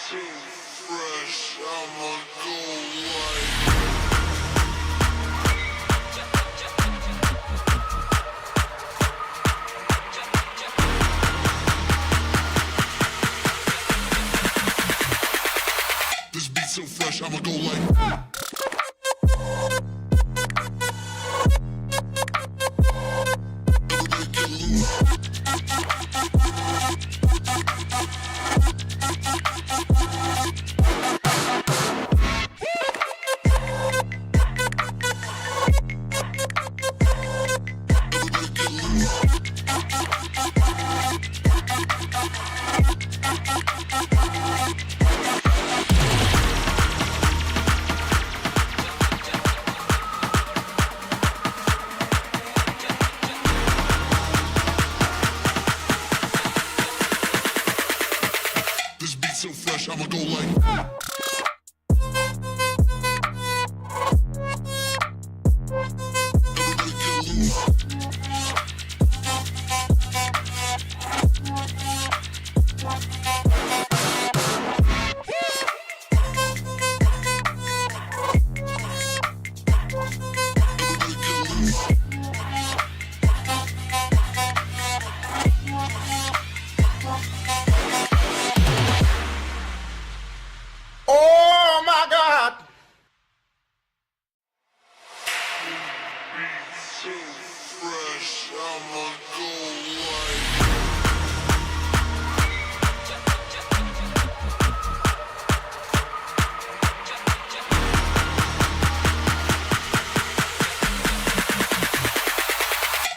so fresh, I'ma go like. This beat so fresh, I'ma go like. This beat so fresh, I'ma go like. Oh my God! So fresh, I'ma go like.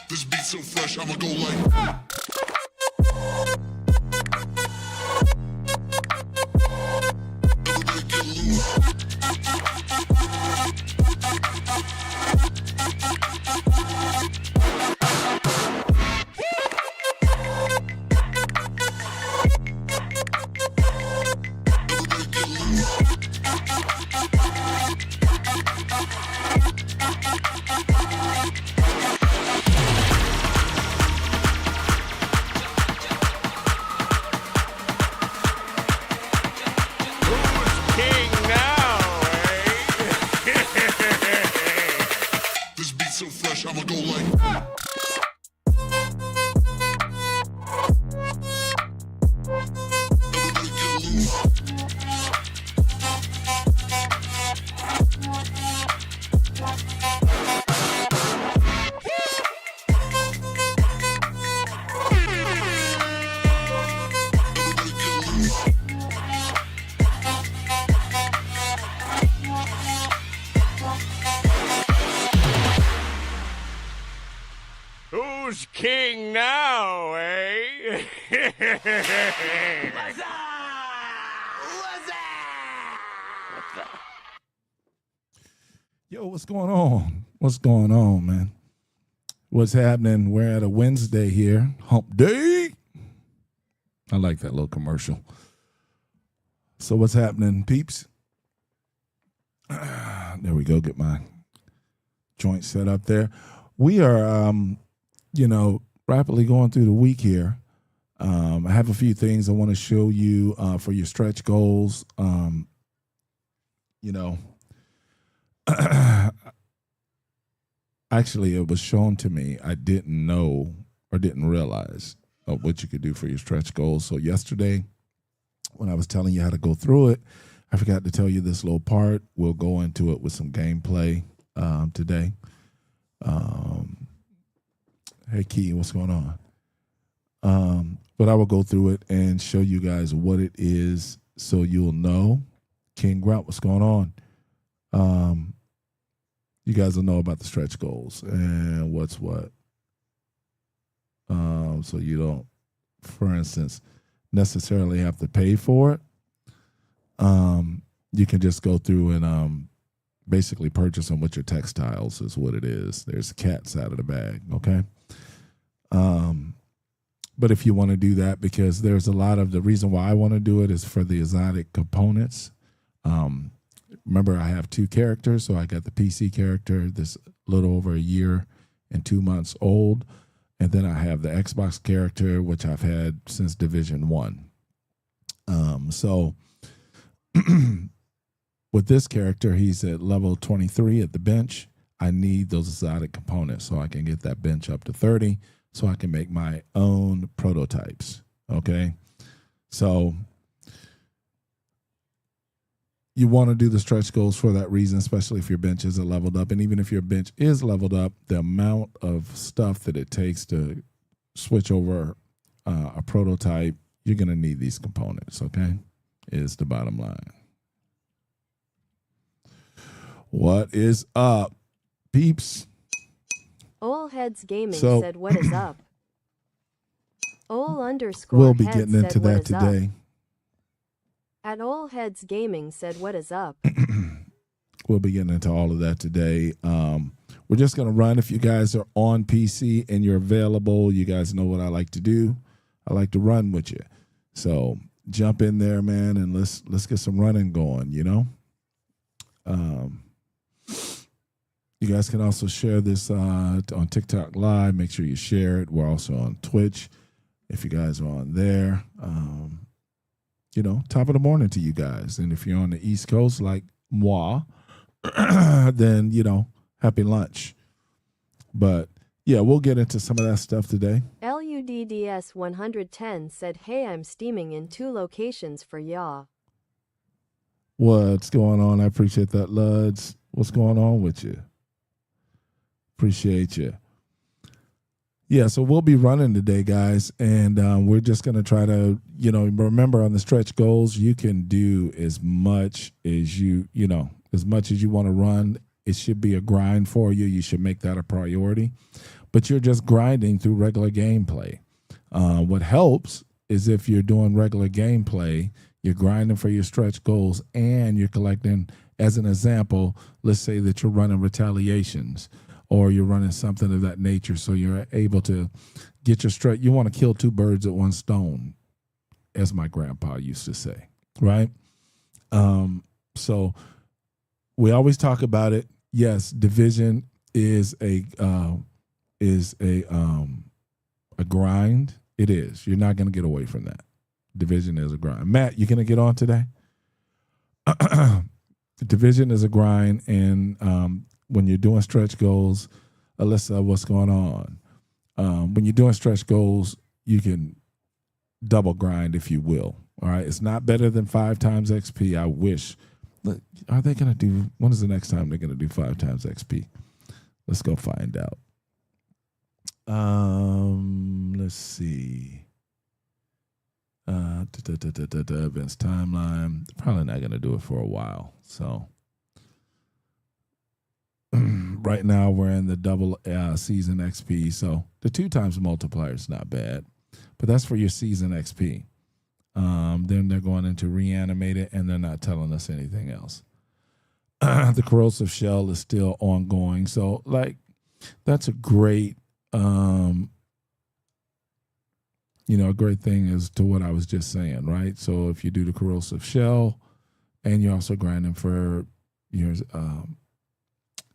This beat so fresh, I'ma go like. This beat so fresh, I'ma go like. Who's king now, eh? Yo, what's going on? What's going on, man? What's happening? We're at a Wednesday here. Hump day. I like that little commercial. So what's happening, peeps? There we go. Get my joint set up there. We are, rapidly going through the week here. I have a few things I want to show you for your stretch goals. Actually, it was shown to me. I didn't know or didn't realize what you could do for your stretch goals. So yesterday, when I was telling you how to go through it, I forgot to tell you this little part. We'll go into it with some gameplay today. Hey, Key, what's going on? But I will go through it and show you guys what it is so you'll know. King Grout, what's going on? You guys will know about the stretch goals and what's what. So you don't, for instance, necessarily have to pay for it. You can just go through and basically purchase them with your textiles is what it is. There's cats out of the bag, okay? But if you want to do that, because there's a lot of, the reason why I want to do it is for the exotic components. Remember, I have two characters, so I got the PC character, this little over a year and 2 months old, and then I have the Xbox character, which I've had since Division 1. So with this character, he's at level 23 at the bench. I need those exotic components so I can get that bench up to 30 so I can make my own prototypes. Okay. So you want to do the stretch goals for that reason, especially if your bench isn't leveled up. And even if your bench is leveled up, the amount of stuff that it takes to switch over a prototype, you're going to need these components. Okay. Is the bottom line. What is up, peeps? OleHeadsGaming said, "What is up?" _. We'll be getting into that today. At OleHeadsGaming said, "What is up?" We'll be getting into all of that today. We're just gonna run. If you guys are on PC and you're available, you guys know what I like to do. I like to run with you. So jump in there, man, and let's get some running going. You know. You guys can also share this on TikTok Live. Make sure you share it. We're also on Twitch. If you guys are on there, you know, top of the morning to you guys. And if you're on the East Coast like moi, then, you know, happy lunch. But, yeah, we'll get into some of that stuff today. LUDDS 110 said, "Hey, I'm steaming in 2 locations for Ya." What's going on? I appreciate that, Luds. What's going on with you? Appreciate you. Yeah, so we'll be running today, guys, and we're just going to try to, you know, remember on the stretch goals, you can do as much as as much as you want to run. It should be a grind for you. You should make that a priority, but you're just grinding through regular gameplay. What helps is if you're doing regular gameplay, you're grinding for your stretch goals, and you're collecting, as an example, let's say that you're running retaliations, or you're running something of that nature, so you're able to get your stretch. You want to kill 2 birds with 1 stone, as my grandpa used to say, right? So we always talk about it. Yes, division is a grind. It is. You're not going to get away from that. Division is a grind. Matt, you going to get on today? Division is a grind, and when you're doing stretch goals, Alyssa, what's going on? When you're doing stretch goals, you can double grind, if you will. All right, it's not better than 5 times XP. I wish. Are they going to do? When is the next time they're going to do 5 times XP? Let's go find out. Let's see. Events timeline. Probably not going to do it for a while. So right now we're in the double season XP. So the 2 times multiplier is not bad, but that's for your season XP. Then they're going into reanimate it, and they're not telling us anything else. The corrosive shell is still ongoing. So like, that's a great, a great thing as to what I was just saying, right? So if you do the corrosive shell and you're also grinding for your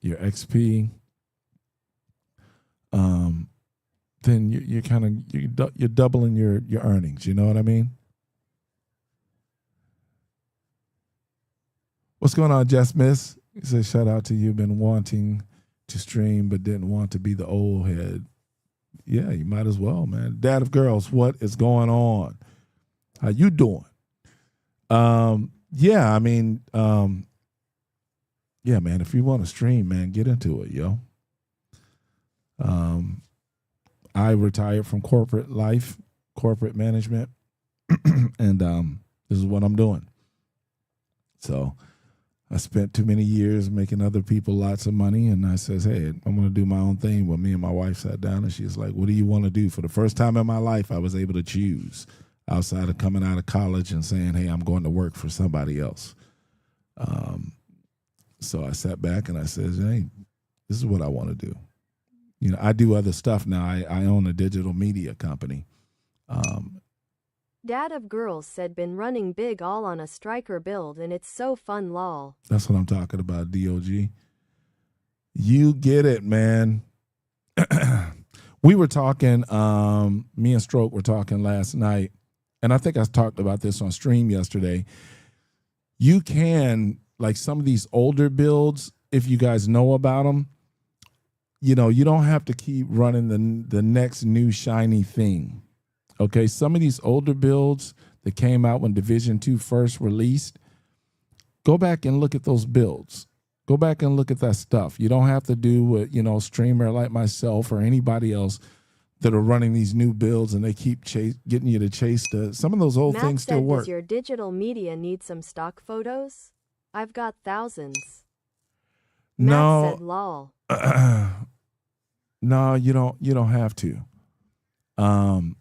XP, then you're doubling your earnings. You know what I mean? What's going on, Jess Miss? He says, shout out to you. Been wanting to stream but didn't want to be the old head. Yeah, you might as well, man. Dad of girls, what is going on? How you doing? Yeah, I mean, yeah, man, if you want to stream, man, get into it, yo. I retired from corporate life, corporate management, and this is what I'm doing. So I spent too many years making other people lots of money, and I says, hey, I'm going to do my own thing. Well, me and my wife sat down, and she's like, what do you want to do? For the first time in my life, I was able to choose outside of coming out of college and saying, hey, I'm going to work for somebody else. So I sat back and I said, hey, this is what I want to do. You know, I do other stuff now. I own a digital media company. Dad of girls said, been running big all on a striker build, and it's so fun, lol. That's what I'm talking about, DOG. You get it, man. We were talking, me and Stroke were talking last night, and I think I talked about this on stream yesterday. you can, like some of these older builds, if you guys know about them, you know, you don't have to keep running the next new shiny thing. Okay, some of these older builds that came out when Division 2 first released, go back and look at those builds. Go back and look at that stuff. You don't have to do what, you know, streamer like myself or anybody else that are running these new builds and they keep getting you to chase some of those old Matt things still said, work. does your digital media need some stock photos? I've got thousands. Matt said, lol. No, you don't have to. No,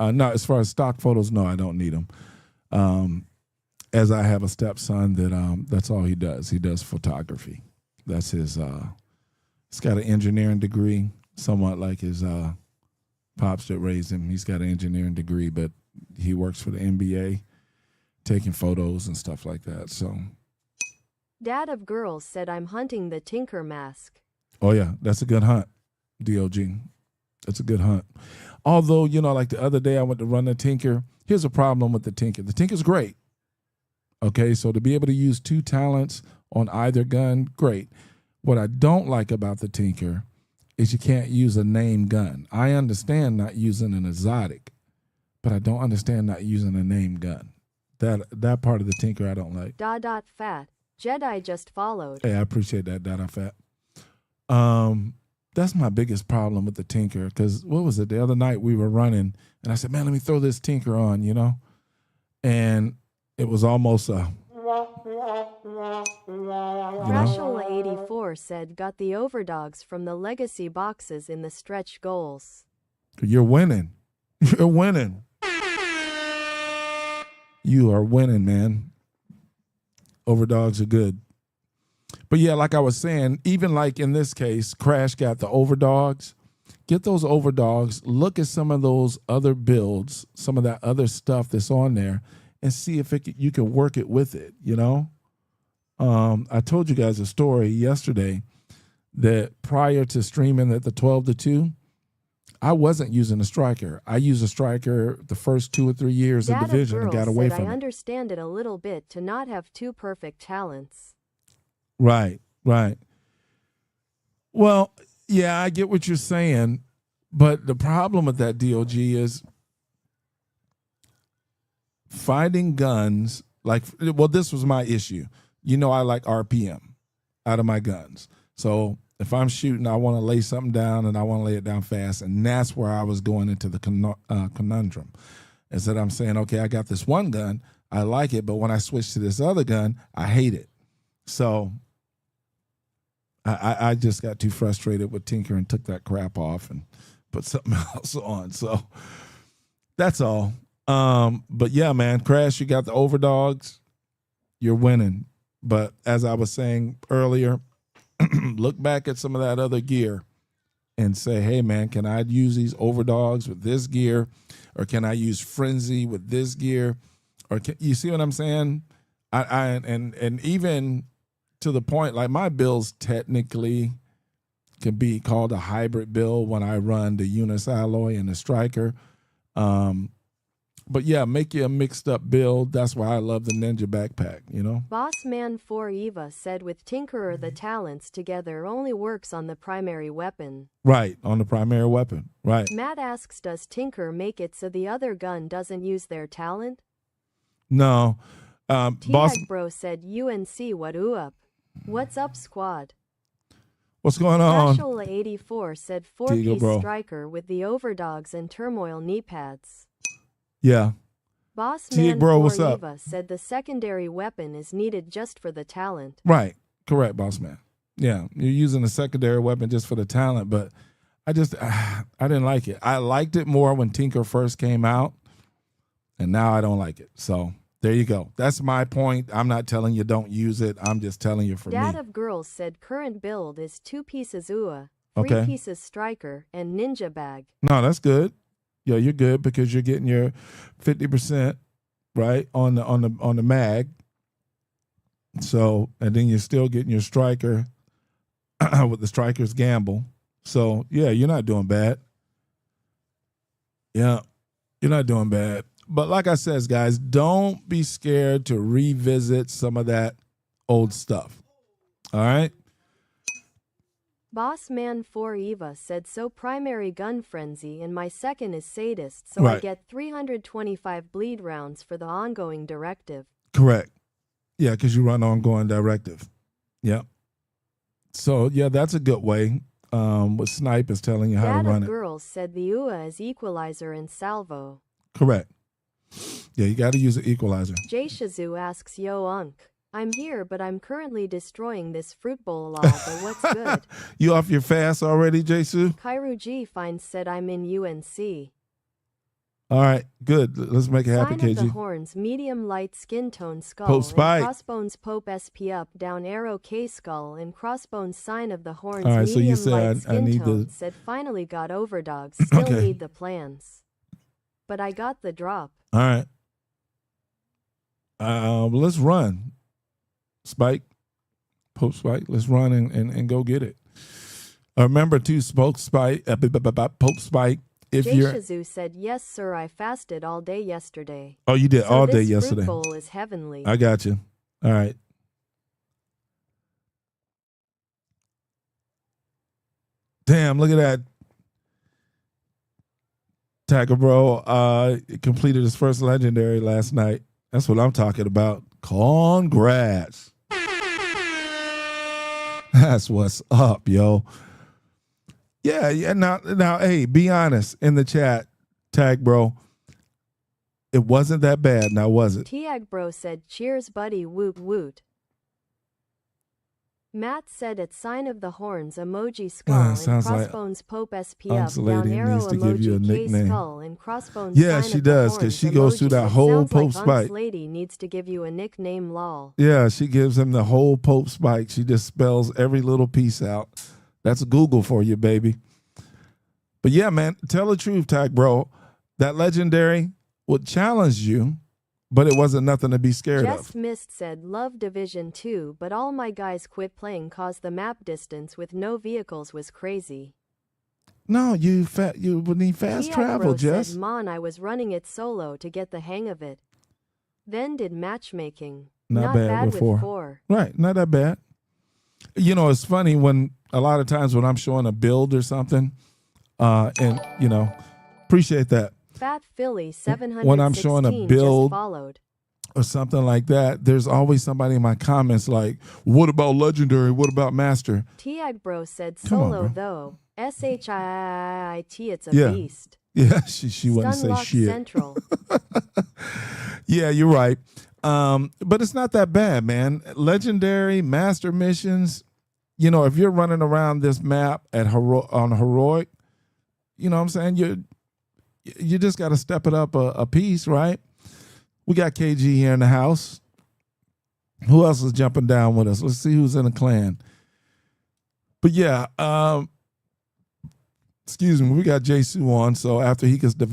as far as stock photos, no, I don't need them. As I have a stepson that's all he does. He does photography. That's his. He's got an engineering degree, somewhat like his pops that raised him. He's got an engineering degree, but he works for the NBA, taking photos and stuff like that. So, Dad of Girls said, I'm hunting the Tinker mask. oh yeah, that's a good hunt, DOG. That's a good hunt. Although, you know, like the other day I went to run the Tinker. Here's a problem with the Tinker. The Tinker's great. Okay, so to be able to use 2 talents on either gun, great. What I don't like about the Tinker is you can't use a named gun. I understand not using an exotic, but I don't understand not using a named gun. That part of the Tinker I don't like. Fat. Jedi just followed. Hey, I appreciate that, Fat. That's my biggest problem with the Tinker, because what was it? The other night we were running, and I said, man, let me throw this Tinker on, you know? And it was almost a... Crashola84 said, got the overdogs from the legacy boxes in the stretch goals. You're winning. You're winning. You are winning, man. Overdogs are good. But yeah, like I was saying, even like in this case, Crash got the overdogs. Get those overdogs. Look at some of those other builds, some of that other stuff that's on there, and see if you can work it with it, you know? I told you guys a story yesterday that prior to streaming at the 12-2, I wasn't using a striker. I used a striker the first 2 or 3 years in Division and got away from it. I understand it a little bit to not have 2 perfect talents. Right. Well, yeah, I get what you're saying, but the problem with that, DOG, is finding guns like, well, this was my issue. You know, I like RPM out of my guns. So if I'm shooting, I want to lay something down and I want to lay it down fast. And that's where I was going into the conundrum, is that I'm saying, okay, I got this one gun, I like it, but when I switch to this other gun, I hate it. So I just got too frustrated with Tinker and took that crap off and put something else on. So that's all. But yeah, man, Crash, you got the overdogs. You're winning. But as I was saying earlier, look back at some of that other gear and say, hey, man, can I use these overdogs with this gear? Or can I use Frenzy with this gear? Or you see what I'm saying? And even to the point, like my builds technically can be called a hybrid build when I run the Unis alloy and the striker. But yeah, make you a mixed up build. That's why I love the Ninja backpack, you know? Bossman4 Eva said, with Tinkerer the talents together only works on the primary weapon. Right, on the primary weapon, right. Matt asks, does Tinker make it so the other gun doesn't use their talent? No. Boss Bro said, UNC what up? What's up, squad? What's going on? Crashola84 said 4-piece striker with the overdogs and turmoil knee pads. Yeah. Bossman4 Eva said the secondary weapon is needed just for the talent. Right. Correct, Bossman. Yeah, you're using a secondary weapon just for the talent, but I didn't like it. I liked it more when Tinker first came out, and now I don't like it. So there you go. That's my point. I'm not telling you don't use it. I'm just telling you for me. Dad of Girls said current build is 2 pieces UA, 3 pieces striker, and ninja bag. No, that's good. Yeah, you're good because you're getting your 50% right on the mag. So, and then you're still getting your striker with the striker's gamble. So, yeah, you're not doing bad. Yeah, you're not doing bad. but like I says, guys, don't be scared to revisit some of that old stuff. All right. Bossman 4 Eva said, so primary gun frenzy and my second is sadist, so I Right. get 325 bleed rounds for the ongoing directive. Correct. Yeah, because you run ongoing directive. Yep. So yeah, that's a good way. What Snipe is telling you how Dad to run of it. Girls said the UA is equalizer and salvo. Correct. Yeah, you got to use an equalizer. Jay Shazoo asks, Yo UnK, I'm here, but I'm currently destroying this fruit bowl lol, but what's good? You off your fast already, Jsu? Kairu G finds said I'm in UNC. All right, good. Let's make it happen, Sign of the KG. horns, medium light skin tone skull, Pope Spike. and crossbones Pope SP up down arrow K skull and crossbones sign of the horns All right, so you medium said light I skin need tone to- said finally got overdogs, still Okay. need the plans. But I got the drop. All right. Let's run. Spike. Pope Spike. Let's run and go get it. Remember to Pope Spike. Pope Spike. If Jay you're Shazoo said, yes sir, I fasted all day yesterday. Oh, you did So all day this yesterday. fruit bowl is heavenly. I got you. All right. Damn, look at that. Tacker Bro completed his first legendary last night. That's what I'm talking about. Congrats. That's what's up, yo. Yeah. Now, hey, be honest in the chat, Tag Bro. It wasn't that bad, now was it? Tiag Bro said, cheers buddy, woot woot. Matt said at sign of the horns emoji skull and sounds like crossbones Pope SP up Unk's down lady arrow needs to give you a emoji K nickname. skull and crossbones Yeah, sign she of the does, 'cause horns she goes through emoji. that It whole sounds Pope like Spike. Unk's lady needs to give you a nickname lol. Yeah, she gives him the whole Pope Spike. She just spells every little piece out. That's Google for you, baby. But yeah, man, tell the truth, Tag Bro. That legendary would challenge you, but it wasn't nothing to be scared Just of. Missed said, love Division 2, but all my guys quit playing cause the map distance with no vehicles was crazy. No, you would need fast Tiag travel, Bro Jess. said, Mon, I was running it solo to get the hang of it. Then did matchmaking. Not bad with with 4. Right, not that bad. You know, it's funny when a lot of times when I'm showing a build or something, and you know, appreciate that. Fat Philly 716 When I'm showing a build just followed. or something like that, there's always somebody in my comments like, what about legendary? What about master? Tiag Bro said Come on, solo bro. though. SHIIT, it's a Yeah. beast. Yeah, she wouldn't say Stunlock shit. Central. Yeah, you're right. But it's not that bad, man. Legendary, master missions, you know, if you're running around this map at on heroic, you know what I'm saying? You just got to step it up a piece, right? We got KG here in the house. Who else is jumping down with us? Let's see who's in the clan. But yeah, excuse me, we got Jsu on. So after he gets through